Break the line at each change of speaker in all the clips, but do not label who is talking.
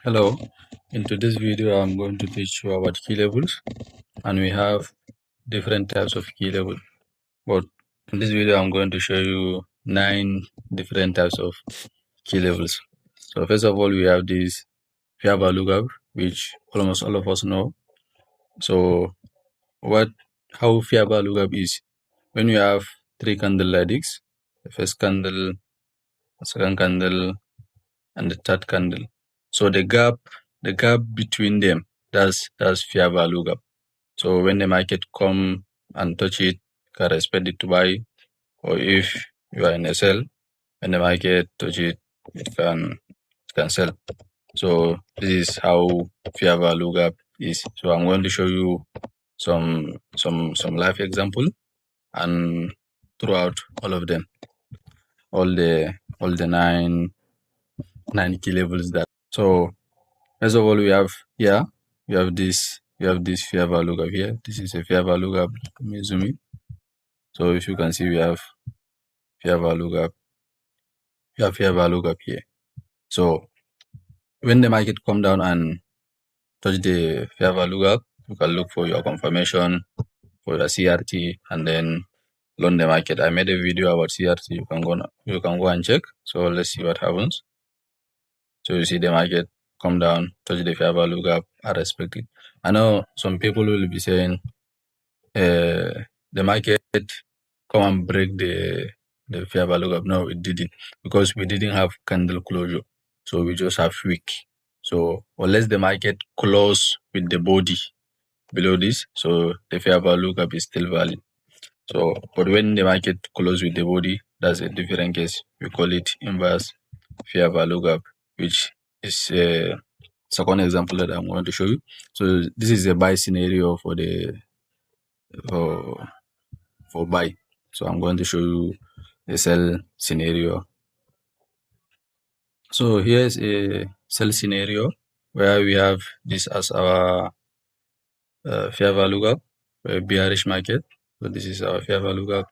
Hello, in today's video I'm going to teach you about key levels, and we have different types of key level. But in this video I'm going to show you 9 different types of key levels. So first of all, we have this Fiaba lookup, which almost all of us know. So how Fiaba lookup is, when you have 3 candle like this, the first candle, the second candle, and the third candle. So the gap between them, that's Fiaba lookup. So when the market come and touch it, you can expect it to buy, or if you are in a sell, when the market touch it, it can sell. So this is how fair value gap is. So I'm going to show you some live example, and throughout all of them, all the nine key levels that. So first of all, we have this fair value gap here. This is a fair value gap. Let me zoom in. So if you can see, we have fair value gap. We have fair value gap here. So when the market come down and touch the fair value gap, you can look for your confirmation for the CRT and then loan the market. I made a video about CRT. You can go and check. So let's see what happens. So you see the market come down, touch the fair value gap, are expected. I know some people will be saying the market come and break the fair value gap. No, it didn't, because we didn't have candle closure. So we just have wick. So unless the market close with the body below this, so the fair value gap is still valid. So, but when the market close with the body, that's a different case. We call it inverse fair value gap, which is a second example that I'm going to show you. So this is a buy scenario for buy. So I'm going to show you a sell scenario. So here's a sell scenario where we have this as our fair value gap for a bearish market. So this is our fair value gap.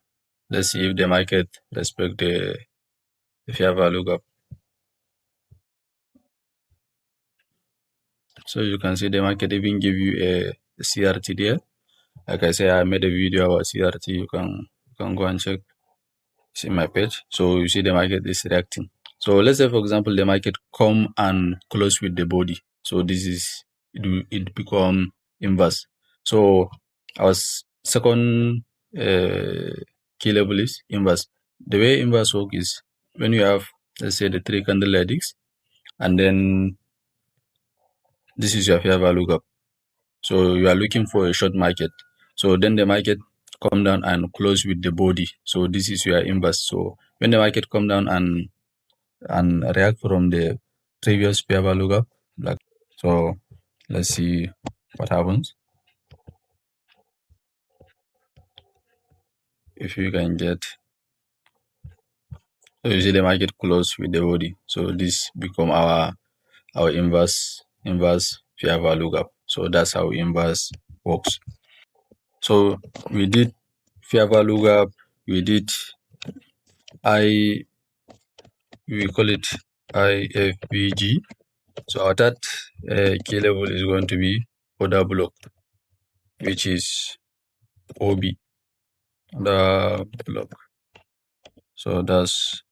Let's see if the market respect the fair value gap. So you can see the market even give you a CRT there. Like I say, I made a video about CRT. You can go and check. See my page. So you see the market is reacting. So let's say, for example, the market come and close with the body. So this is it become inverse. So our second key level is inverse. The way inverse work is when you have, let's say, the 3 candle like this, and then this is your fair value gap. So you are looking for a short market. So then the market come down and close with the body. So this is your inverse. So when the market come down and react from the previous fair value gap, like so, let's see what happens. If you can get, so you see the market close with the body. So this become our inverse fair value gap. So that's how inverse works. So we did fair value gap, we did we call it IFBG. So our third key level is going to be order block, which is OB, order block. So that's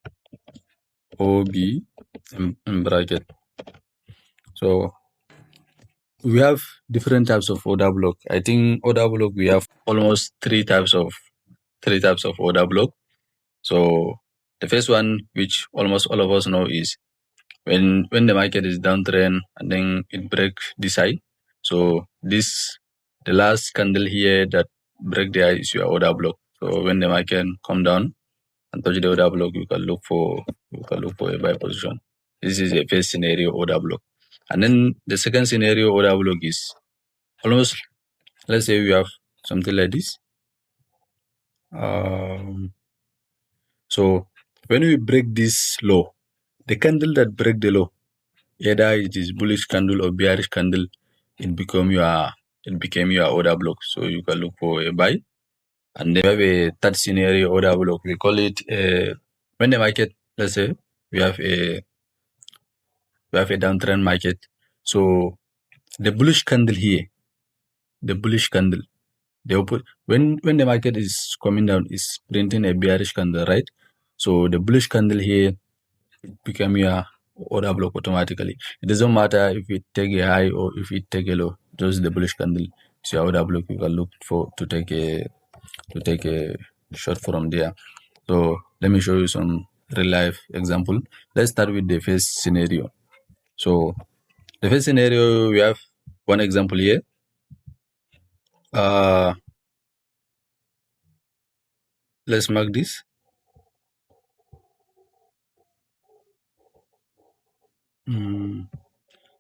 OB in bracket. So we have different types of order block. I think order block, we have almost three types of order block. So the first one, which almost all of us know, is when the market is downtrend and then it breaks this high. So the last candle here that break the high is your order block. So when the market come down and touch the order block, you can look for a buy position. This is a first scenario order block. And then the second scenario order block is almost, let's say we have something like this. So when we break this low, the candle that break the low, either it is bullish candle or bearish candle, it became your order block. So you can look for a buy. And then we have a third scenario order block. We call it when the market, let's say we have a downtrend market. So the bullish candle here, the bullish candle, when the market is coming down, is printing a bearish candle, right? So the bullish candle here become your order block automatically. It doesn't matter if it take a high or if it take a low. Just the bullish candle, it's your order block. You can look for to take a shot from there. So let me show you some real life example. Let's start with the first scenario. So the first scenario, we have one example here. Let's mark this.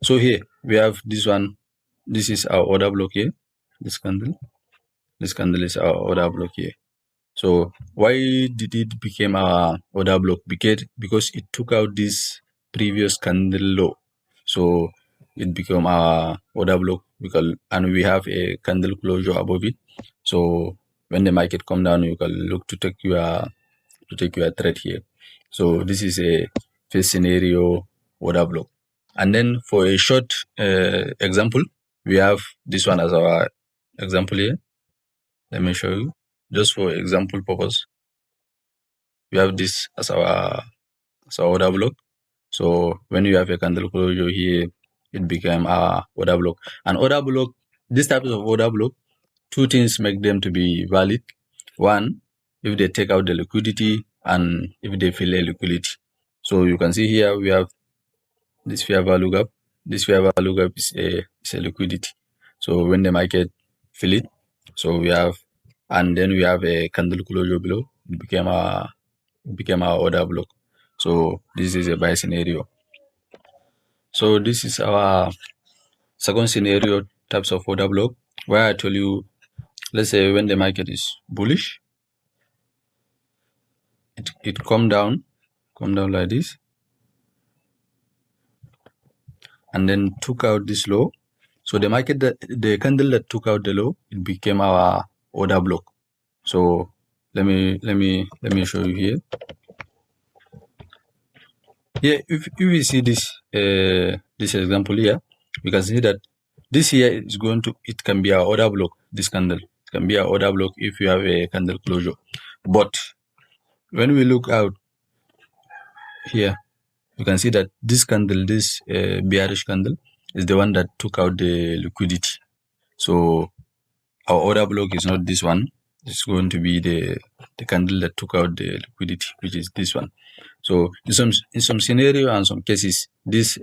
So here we have this one. This is our order block here. This candle. This candle is our order block here. So why did it become our order block? Because it took out this previous candle low. So it became our order block and we have a candle closure above it. So when the market come down, you can look to take your trade here. So this is a first scenario order block. And then for a short example, we have this one as our example here. Let me show you. Just for example purpose, we have this as our order block. So when you have a candle closure here, it became our order block. And order block, these types of order block, two things make them to be valid. One, if they take out the liquidity and if they fill a liquidity. So you can see here we have this fair value gap. This fair value gap is a liquidity. So when the market fill it, so we have, and then we have a candle closure below. It became our order block. So this is a buy scenario. So this is our second scenario types of order block, where I told you, let's say when the market is bullish, it come down like this, and then took out this low. So the candle that took out the low, it became our order block. So let me show you here. Here, if you see this this example here, you can see that this here is it can be our order block. This candle, it can be our order block if you have a candle closure. But when we look out here, you can see that this candle, this bearish candle, is the one that took out the liquidity. So our order block is not this one. It's going to be the candle that took out the liquidity, which is this one. So in some scenario and some cases, this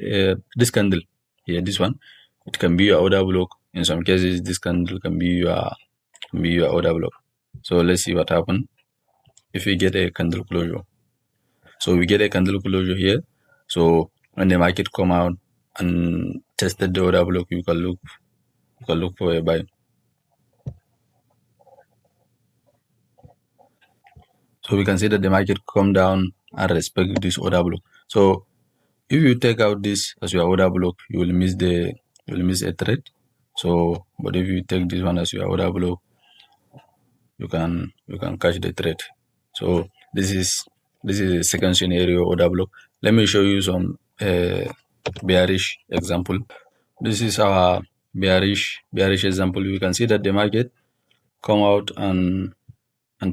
candle here, this one, it can be your order block. In some cases, this candle can be your order block. So let's see what happens if we get a candle closure. So we get a candle closure here. So when the market come out and tested the order block, you can look for a buy. So we can see that the market come down and respect this order block. So if you take out this as your order block, you will miss a trade. So, but if you take this one as your order block, you can catch the trade. So this is a second scenario order block. Let me show you some bearish example. This is our bearish example. You can see that the market come out and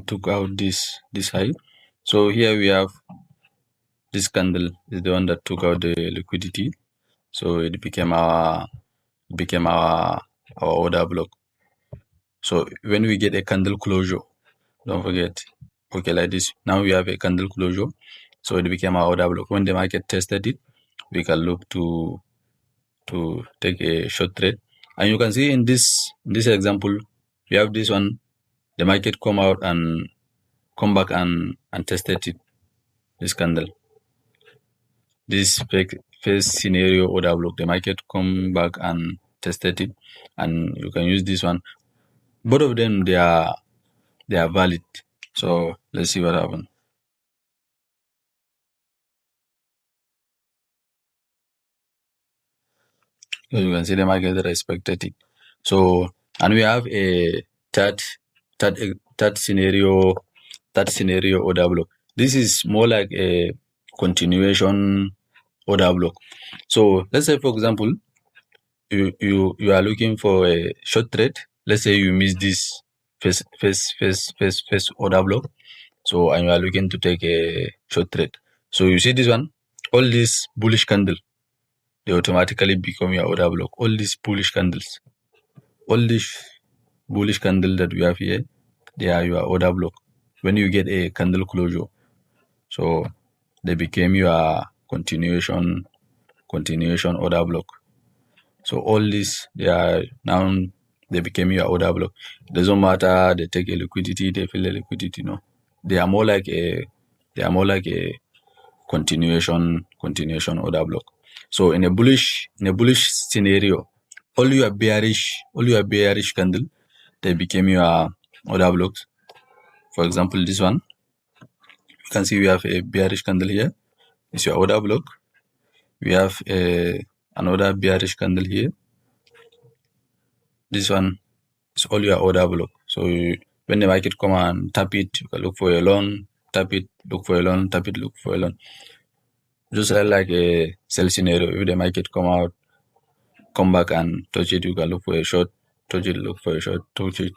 took out this high. So here we have this candle is the one that took out the liquidity. So it became our order block. So when we get a candle closure, don't forget, okay, like this. Now we have a candle closure. So it became our order block. When the market tested it, we can look to take a short trade. And you can see in this example, we have this one, the market come out and come back and tested it, this candle. This first scenario order block, the market come back and tested it, and you can use this one. Both of them, they are valid. So let's see what happens. So you can see the market respected it. So, and we have a third scenario order block. This is more like a continuation order block. So let's say, for example, you are looking for a short trade. Let's say you miss this first order block. So and you are looking to take a short trade. So you see this one, all these bullish candle, they automatically become your order block. All these bullish candles, all these bullish candle that we have here, they are your order block. When you get a candle closure, so they became your continuation order block. So all this, they are now, they became your order block. It doesn't matter they take a liquidity, they feel the liquidity. No, they are more like a continuation order block. So in a bullish scenario, all your bearish candle, they became your order blocks. For example, this one, you can see we have a bearish candle here. It's your order block. We have another bearish candle here. This one is all your order block. So when the market come and tap it, you can look for a loan, tap it, look for a loan, tap it, look for a loan. Just like a sell scenario. If the market come back and touch it, you can look for a short, touch it, look for a short, touch it,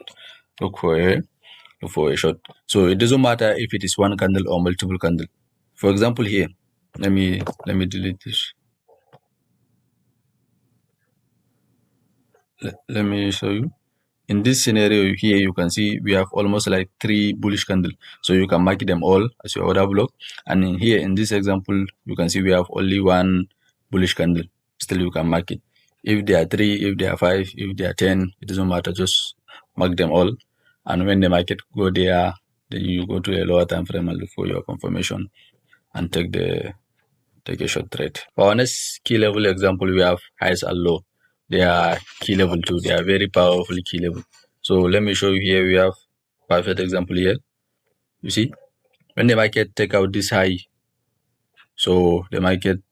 look for a short. So it doesn't matter if it is one candle or multiple candle. For example, here, let me delete this. Let me show you. In this scenario here, you can see we have almost like 3 bullish candles. So you can mark them all as your order block. And in here, in this example, you can see we have only 1 bullish candle. Still, you can mark it. If they are 3, if they are 5, if they are 10, it doesn't matter. Just mark them all. And when the market go there, then you go to a lower time frame and look for your confirmation and take a short trade. For our next key level example, we have highs and low. They are key level too. They are very powerful key level. So let me show you here. We have perfect example here. You see, when the market take out this high, so the market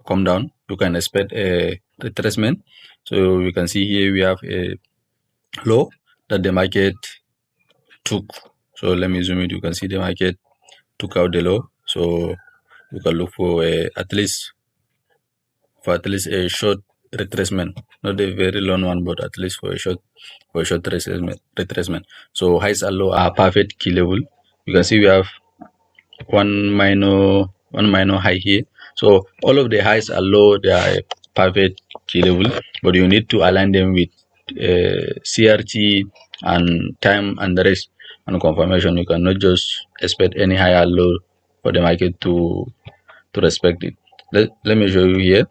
come down, you can expect a retracement. So you can see here we have a low that the market took. So let me zoom it. You can see the market took out the low. So you can look for at least a short retracement, not a very long one, but at least for a short retracement. So highs and low are perfect key level. You can see we have one minor high here. So all of the highs and low, they are a perfect key level, but you need to align them with CRT and time and the rest and confirmation. You cannot just expect any high or low for the market to respect it. Let me show you here.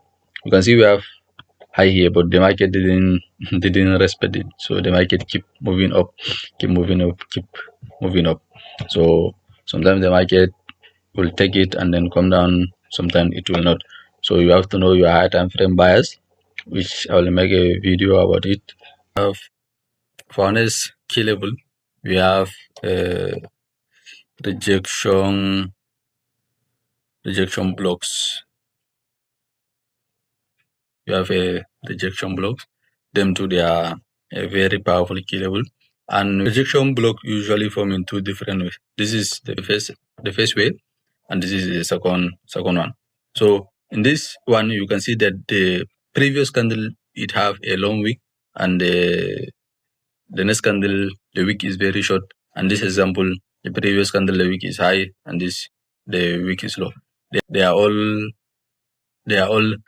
You can see we have high here, but the market didn't respect it. So the market keep moving up. So sometimes the market will take it and then come down. Sometimes it will not. So you have to know your high time frame bias, which I will make a video about it. For our next key level, we have rejection blocks. You have a rejection block. Them two, they are a very powerful key level. And rejection block usually form in 2 different ways. This is the first way, and this is the second one. So in this one, you can see that the previous candle, it have a long wick, and the next candle, the wick is very short. And this example, the previous candle, the wick is high, and the wick is low. They are all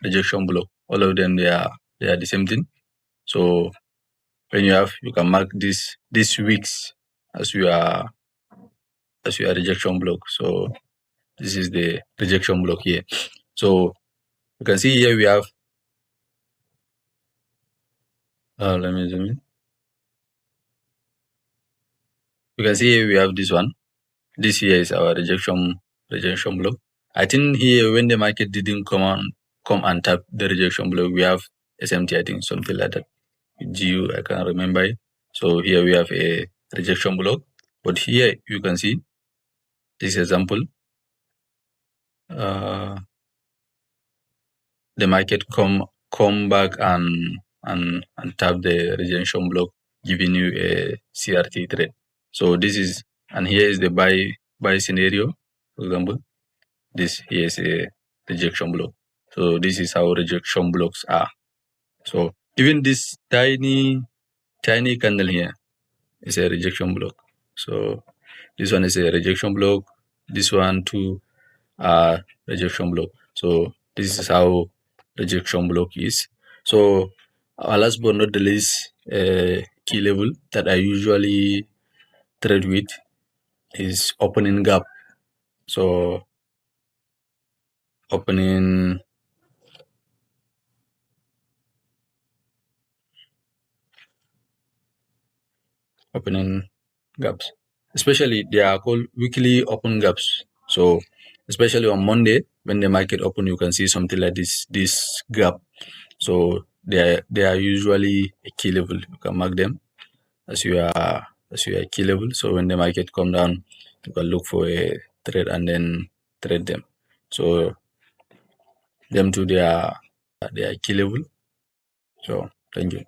rejection block. All of them, they are the same thing. So when you can mark these wicks as your rejection block. So this is the rejection block here. So you can see here we have let me zoom in. You can see here we have this one. This here is our rejection block. I think here when the market didn't come and tap the rejection block, we have SMT, I think something like that. GU, I can't remember it. So here we have a rejection block. But here you can see this example. The market come back and tap the rejection block, giving you a CRT trade. So this is, and here is the buy scenario. For example, this here is a rejection block. So this is how rejection blocks are. So even this tiny candle here is a rejection block. So this one is a rejection block. This one too are rejection block. So this is how rejection block is. So last but not the least, key level that I usually trade with is opening gap. So opening opening gaps. Especially they are called weekly open gaps. So especially on Monday when the market open, you can see something like this gap. So they are usually a key level. You can mark them as your key level. So when the market come down, you can look for a trade and then trade them. So them too they are key level. So thank you.